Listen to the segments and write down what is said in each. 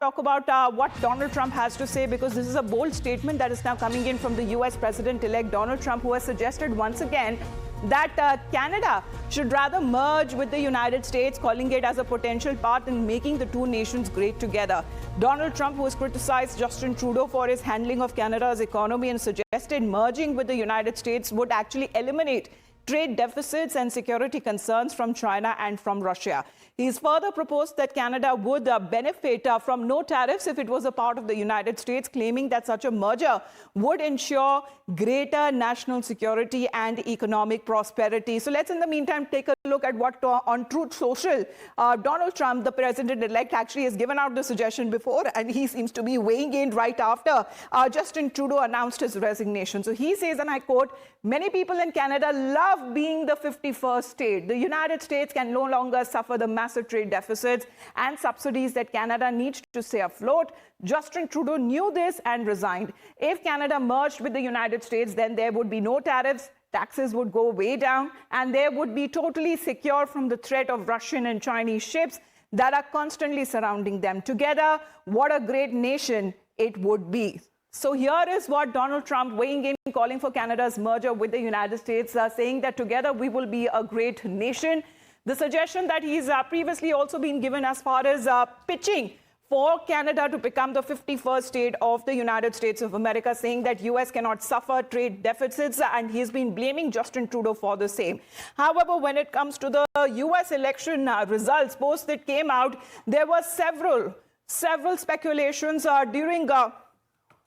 talk about what Donald Trump has to say, because this is a bold statement that is now coming in from the US President-elect Donald Trump, who has suggested once again that Canada should rather merge with the United States, calling it as a potential part in making the two nations great together. Donald Trump, who has criticized Justin Trudeau for his handling of Canada's economy and suggested merging with the United States would actually eliminate trade deficits and security concerns from China and from Russia. He's further proposed that Canada would benefit from no tariffs if it was a part of the United States, claiming that such a merger would ensure greater national security and economic prosperity. So let's, in the meantime, take a look at what on Truth Social, Donald Trump, the president-elect, actually has given out the suggestion before, and he seems to be weighing in right after Justin Trudeau announced his resignation. So he says, and I quote, "Many people in Canada love being the 51st state. The United States can no longer suffer the massive trade deficits and subsidies that Canada needs to stay afloat. Justin Trudeau knew this and resigned. If Canada merged with the United States, then there would be no tariffs, taxes would go way down, and they would be totally secure from the threat of Russian and Chinese ships that are constantly surrounding them. Together, what a great nation it would be." So here is what Donald Trump weighing in, calling for Canada's merger with the United States, saying that together we will be a great nation. The suggestion that he's previously also been given as far as pitching for Canada to become the 51st state of the United States of America, saying that US cannot suffer trade deficits, and he's been blaming Justin Trudeau for the same. However, when it comes to the US election results post that came out, there were several speculations during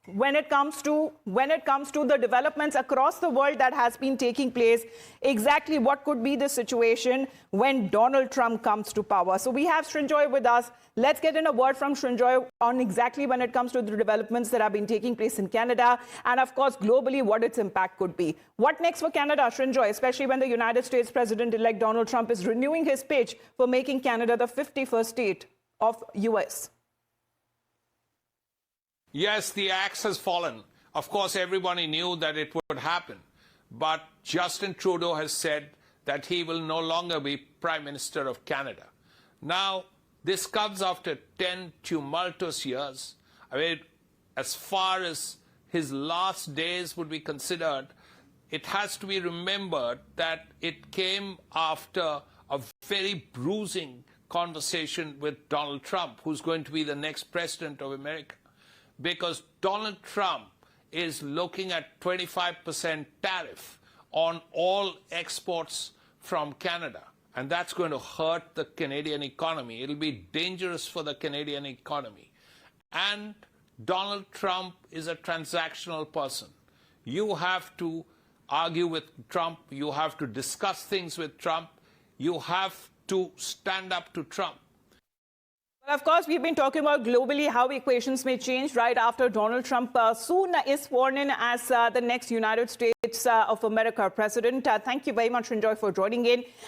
when it comes to the developments across the world that has been taking place, exactly what could be the situation when Donald Trump comes to power. So we have Srinjoy with us. Let's get in a word from Srinjoy on exactly when it comes to the developments that have been taking place in Canada, and of course globally what its impact could be. What next for Canada, Srinjoy, especially when the United States President-elect Donald Trump is renewing his pitch for making Canada the 51st state of US? Yes, the axe has fallen. Of course, everybody knew that it would happen. But Justin Trudeau has said that he will no longer be Prime Minister of Canada. Now, this comes after 10 tumultuous years. I mean, as far as his last days would be considered, it has to be remembered that it came after a very bruising conversation with Donald Trump, who's going to be the next president of America. Because Donald Trump is looking at 25% tariff on all exports from Canada. And that's going to hurt the Canadian economy. It'll be dangerous for the Canadian economy. And Donald Trump is a transactional person. You have to argue with Trump. You have to discuss things with Trump. You have to stand up to Trump. Well, of course, we've been talking about globally how equations may change right after Donald Trump soon is sworn in as the next United States of America president. Thank you very much, Srinjoy, for joining in.